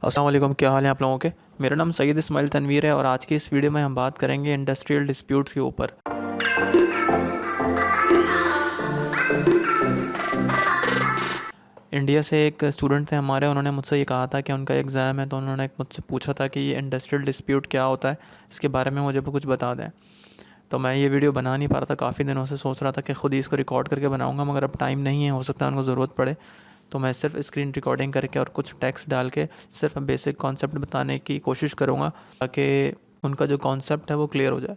अस्सलाम वालेकुम, क्या हाल है आप लोगों के। मेरा नाम सैयद इस्माइल तनवीर है और आज की इस वीडियो में हम बात करेंगे इंडस्ट्रियल डिस्प्यूट्स के ऊपर। इंडिया से एक स्टूडेंट थे हमारे, उन्होंने मुझसे ये कहा था कि उनका एग्ज़ाम है, तो उन्होंने मुझसे पूछा था कि ये इंडस्ट्रियल डिस्प्यूट क्या होता है, इसके बारे में मुझे कुछ बता दें। तो मैं ये वीडियो बना नहीं पा रहा था, काफ़ी दिनों से सोच रहा था कि ख़ुद ही इसको रिकॉर्ड करके बनाऊंगा, मगर अब टाइम नहीं है, हो सकता है उनको ज़रूरत पड़े। तो मैं सिर्फ स्क्रीन रिकॉर्डिंग करके और कुछ टेक्स्ट डाल के सिर्फ बेसिक कॉन्सेप्ट बताने की कोशिश करूँगा, ताकि उनका जो कॉन्सेप्ट है वो क्लियर हो जाए।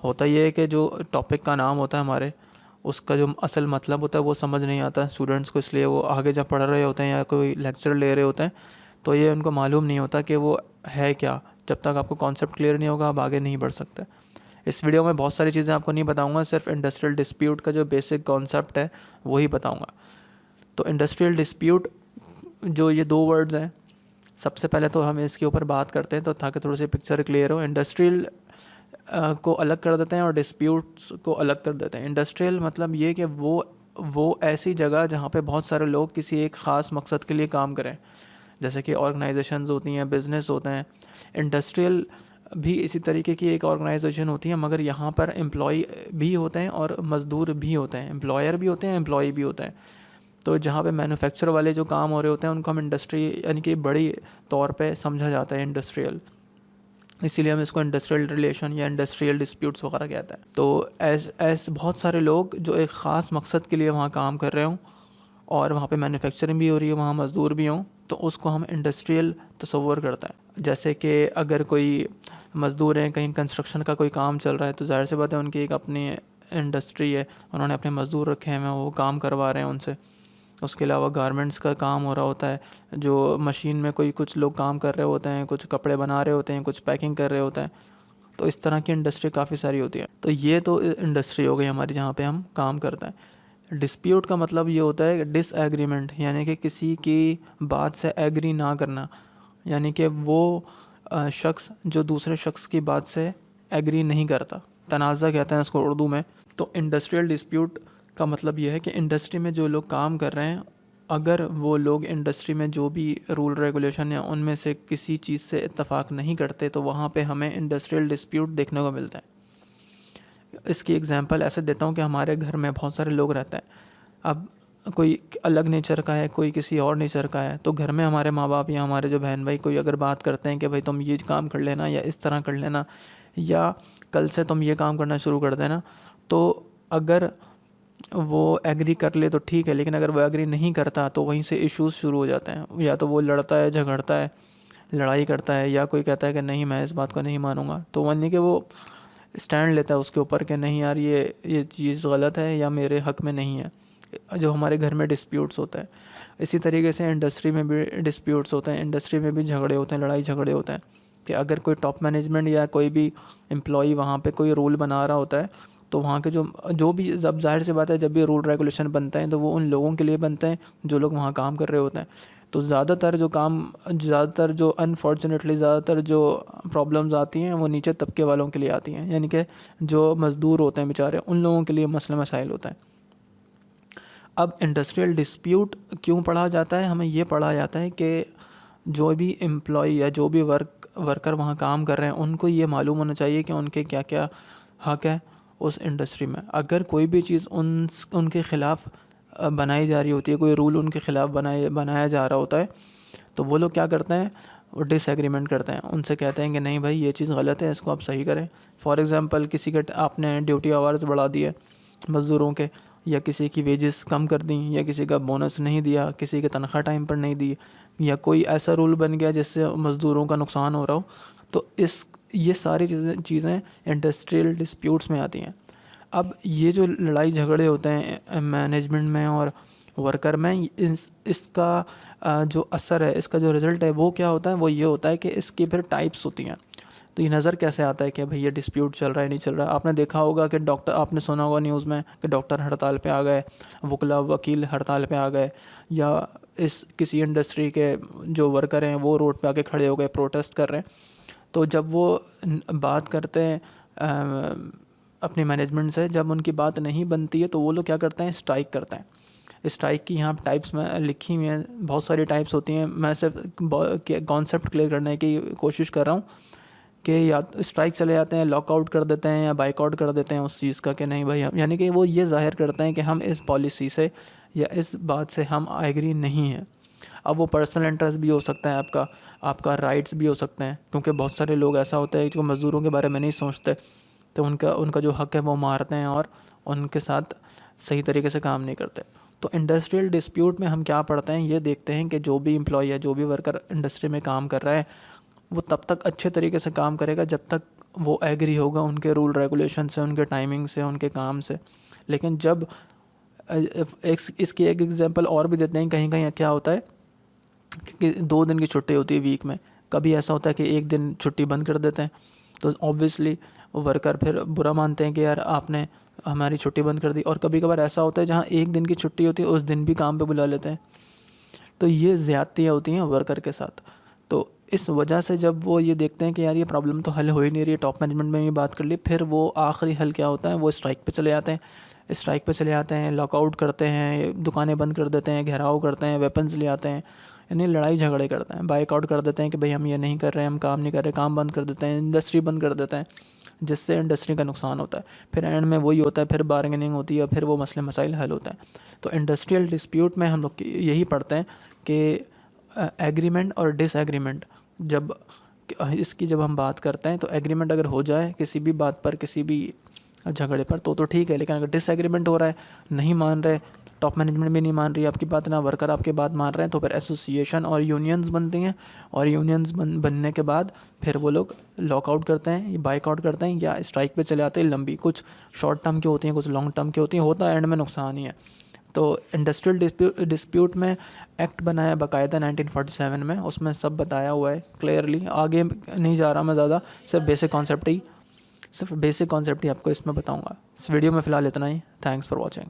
होता ये है कि जो टॉपिक का नाम होता है हमारे, उसका जो असल मतलब होता है वो समझ नहीं आता स्टूडेंट्स को, इसलिए वो आगे जब पढ़ रहे होते हैं या कोई लेक्चर ले रहे होते हैं तो ये उनको मालूम नहीं होता कि वो है क्या। जब तक आपको कॉन्सेप्ट क्लियर नहीं होगा आप आगे नहीं बढ़ सकते। इस वीडियो में बहुत सारी चीज़ें आपको नहीं बताऊंगा, सिर्फ इंडस्ट्रियल डिस्प्यूट का जो बेसिक कॉन्सेप्ट है वही बताऊंगा। तो इंडस्ट्रियल डिस्प्यूट जो ये दो वर्ड्स हैं, सबसे पहले तो हम इसके ऊपर बात करते हैं तो ताकि थोड़ी सी पिक्चर क्लियर हो। इंडस्ट्रियल को अलग कर देते हैं और डिस्प्यूट्स को अलग कर देते हैं। इंडस्ट्रियल मतलब ये कि वो ऐसी जगह जहाँ पे बहुत सारे लोग किसी एक ख़ास मकसद के लिए काम करें, जैसे कि ऑर्गेनाइजेशंस होती हैं, बिज़नेस होते हैं। इंडस्ट्रियल भी इसी तरीके की एक ऑर्गेनाइजेशन होती है, मगर यहाँ पर एम्प्लॉय भी होते हैं और मज़दूर भी होते हैं, एम्प्लॉयर भी होते हैं, एम्प्लॉय भी होते हैं। तो जहाँ पे मैन्युफैक्चर वाले जो काम हो रहे होते हैं उनको हम इंडस्ट्री यानी कि बड़ी तौर पे समझा जाता है इंडस्ट्रियल, इसीलिए हम इसको इंडस्ट्रियल रिलेशन या इंडस्ट्रियल डिस्प्यूट्स वगैरह कहते हैं। तो ऐस बहुत सारे लोग जो एक ख़ास मकसद के लिए वहाँ काम कर रहे हों और वहाँ पे मैन्युफैक्चरिंग भी हो रही है, वहाँ मज़दूर भी हों, तो उसको हम इंडस्ट्रियल तस्वर करते हैं। जैसे कि अगर कोई मज़दूर हैं, कहीं कंस्ट्रक्शन का कोई काम चल रहा है, तो ज़ाहिर सी बात है उनकी एक अपनी इंडस्ट्री है, उन्होंने अपने मज़दूर रखे हैं, वो काम करवा रहे हैं उनसे। उसके अलावा गारमेंट्स का काम हो रहा होता है, जो मशीन में कोई कुछ लोग काम कर रहे होते हैं, कुछ कपड़े बना रहे होते हैं, कुछ पैकिंग कर रहे होते हैं। तो इस तरह की इंडस्ट्री काफ़ी सारी होती है। तो ये तो इंडस्ट्री हो गई हमारी जहाँ पे हम काम करते हैं। डिस्प्यूट का मतलब ये होता है डिसएग्रीमेंट, यानी कि किसी की बात से एग्री ना करना, यानी कि वो शख्स जो दूसरे शख्स की बात से एग्री नहीं करता। तनाज़ा कहते हैं इसको उर्दू में। तो इंडस्ट्रियल डिस्प्यूट का मतलब ये है कि इंडस्ट्री में जो लोग काम कर रहे हैं, अगर वो लोग इंडस्ट्री में जो भी रूल रेगुलेशन है उनमें से किसी चीज़ से इत्तफाक नहीं करते, तो वहाँ पे हमें इंडस्ट्रियल डिस्प्यूट देखने को मिलता है। इसकी एग्जांपल ऐसे देता हूँ कि हमारे घर में बहुत सारे लोग रहते हैं। अब कोई अलग नेचर का है, कोई किसी और नेचर का है, तो घर में हमारे माँ बाप या हमारे जो बहन भाई कोई अगर बात करते हैं कि भाई तुम ये काम कर लेना या इस तरह कर लेना या कल से तुम ये काम करना शुरू कर देना, तो अगर वो एग्री कर ले तो ठीक है, लेकिन अगर वो एग्री नहीं करता तो वहीं से इश्यूज़ शुरू हो जाते हैं। या तो वो लड़ता है, झगड़ता है, लड़ाई करता है, या कोई कहता है कि नहीं मैं इस बात को नहीं मानूंगा। तो यानी कि वो स्टैंड लेता है उसके ऊपर कि नहीं यार ये चीज़ गलत है या मेरे हक़ में नहीं है, जो हमारे घर में डिस्प्यूट्स होता है। इसी तरीके से इंडस्ट्री में भी डिस्प्यूट्स होते हैं, इंडस्ट्री में भी झगड़े होते हैं, लड़ाई झगड़े होते हैं कि अगर कोई टॉप मैनेजमेंट या कोई भी एम्प्लॉई वहाँ पे कोई रूल बना रहा होता है, तो वहाँ के जो भी, जब जाहिर सी बात है जब भी रूल रेगुलेशन बनते हैं तो वो उन लोगों के लिए बनते हैं जो लोग वहाँ काम कर रहे होते हैं। तो ज़्यादातर जो अनफॉर्चुनेटली ज़्यादातर जो प्रॉब्लम्स आती हैं वो नीचे तबके वालों के लिए आती हैं, यानी कि जो मज़दूर होते हैं बेचारे, उन लोगों के लिए मसले मसाइल होता है। अब इंडस्ट्रियल डिस्प्यूट क्यों पढ़ा जाता है? हमें ये पढ़ा जाता है कि जो भी एम्प्लॉई या जो भी वर्कर वहाँ काम कर रहे हैं उनको ये मालूम होना चाहिए कि उनके क्या क्या हक़ है उस इंडस्ट्री में। अगर कोई भी चीज़ उनके ख़िलाफ़ बनाई जा रही होती है, कोई रूल उनके ख़िलाफ़ बनाया जा रहा होता है, तो वो लोग क्या करते हैं, वो डिसएग्रीमेंट करते हैं, उनसे कहते हैं कि नहीं भाई ये चीज़ गलत है, इसको आप सही करें। फॉर एग्ज़ाम्पल किसी के आपने ड्यूटी आवर्स बढ़ा दिए मज़दूरों के, या किसी की वेजेस कम कर दी, या किसी का बोनस नहीं दिया, किसी की तनख्वाह टाइम पर नहीं दी, या कोई ऐसा रूल बन गया जिससे मज़दूरों का नुकसान हो रहा हो, तो ये सारी चीज़ें इंडस्ट्रियल डिस्प्यूट्स में आती हैं। अब ये जो लड़ाई झगड़े होते हैं मैनेजमेंट में और वर्कर में, इसका जो असर है, इसका जो रिज़ल्ट है वो क्या होता है, वो ये होता है कि इसकी फिर टाइप्स होती हैं। तो ये नज़र कैसे आता है कि भाई ये डिस्प्यूट चल रहा है नहीं चल रहा है। आपने देखा होगा कि डॉक्टर, आपने सुना होगा न्यूज़ में कि डॉक्टर हड़ताल पे आ गए, वकील हड़ताल पे आ गए, या किसी इंडस्ट्री के जो वर्कर हैं वो रोड पे आके खड़े हो गए, प्रोटेस्ट कर रहे हैं। तो जब वो बात करते हैं अपनी मैनेजमेंट से, जब उनकी बात नहीं बनती है तो वो लोग क्या करते हैं, स्ट्राइक करते हैं। स्ट्राइक की यहाँ टाइप्स में लिखी हुई हैं, बहुत सारी टाइप्स होती हैं। मैं सिर्फ कॉन्सेप्ट क्लियर करने की कोशिश कर रहा हूँ कि या स्ट्राइक चले जाते हैं, लॉकआउट कर देते हैं या बाइकआउट कर देते हैं उस चीज़ का कि नहीं भाई हम, यानी कि वो ये ज़ाहिर करते हैं कि हम इस पॉलिसी से या इस बात से हम एग्री नहीं हैं। अब वो पर्सनल इंटरेस्ट भी हो सकता है आपका राइट्स भी हो सकते हैं, क्योंकि बहुत सारे लोग ऐसा होता है जो मज़दूरों के बारे में नहीं सोचते, तो उनका जो हक़ है वो मारते हैं और उनके साथ सही तरीके से काम नहीं करते। तो इंडस्ट्रियल डिस्प्यूट में हम क्या पढ़ते हैं, ये देखते हैं कि जो भी एम्प्लॉय है, जो भी वर्कर इंडस्ट्री में काम कर रहा है, वो तब तक अच्छे तरीके से काम करेगा जब तक वो एग्री होगा उनके रूल रेगुलेशन से, उनके टाइमिंग से, उनके काम से। लेकिन जब इसकी एक एग्जांपल और भी देते हैं, कहीं कहीं क्या होता है कि 2 दिन की छुट्टी होती है वीक में, कभी ऐसा होता है कि 1 दिन छुट्टी बंद कर देते हैं, तो ऑब्वियसली वो वर्कर फिर बुरा मानते हैं कि यार आपने हमारी छुट्टी बंद कर दी। और कभी कभार ऐसा होता है जहाँ 1 दिन की छुट्टी होती है उस दिन भी काम पे बुला लेते हैं। तो ये ज़्यादतियाँ होती हैं वर्कर के साथ। तो इस वजह से जब वो ये देखते हैं कि यार ये प्रॉब्लम तो हल हो ही नहीं रही है, टॉप मैनेजमेंट में भी बात कर ली, फिर वो आखिरी हल क्या होता है, वो स्ट्राइक पे चले जाते हैं। स्ट्राइक पे चले जाते हैं, लॉकआउट करते हैं, दुकानें बंद कर देते हैं, घेराव करते हैं, वेपन्स ले आते हैं, यानी लड़ाई झगड़े करते हैं, बाइकआउट कर देते हैं कि भाई हम ये नहीं कर रहे हैं, हम काम नहीं कर रहे, काम बंद कर देते हैं, इंडस्ट्री बंद कर देते हैं, जिससे इंडस्ट्री का नुकसान होता है। फिर एंड में वही होता है, फिर बार्गेनिंग होती है, फिर वो मसले मसाइल हल होते हैं। तो इंडस्ट्रियल डिस्प्यूट में हम लोग यही पढ़ते हैं कि एग्रीमेंट और डिसएग्रीमेंट, जब हम बात करते हैं तो एग्रीमेंट अगर हो जाए किसी भी बात पर, किसी भी झगड़े पर, तो ठीक है। लेकिन अगर डिसएग्रीमेंट हो रहा है, नहीं मान रहे, टॉप मैनेजमेंट भी नहीं मान रही आपकी बात, ना वर्कर आपकी बात मान रहे हैं, तो फिर एसोसिएशन और यूनियंस बनती हैं। और यूनियंस बनने के बाद फिर वो लोग लॉकआउट करते हैं या बाइकआउट करते हैं या स्ट्राइक पे चले आते हैं। लंबी, कुछ शॉर्ट टर्म की होती हैं, कुछ लॉन्ग टर्म की होती हैं, होता है एंड में नुकसान ही है। तो इंडस्ट्रियल डिस्प्यूट में एक्ट बनाया बाकायदा 1947 में, उसमें सब बताया हुआ है क्लियरली। आगे नहीं जा रहा मैं ज़्यादा, सिर्फ बेसिक कॉन्सेप्ट ही आपको इसमें बताऊंगा। इस वीडियो में फ़िलहाल इतना ही। Thanks for watching.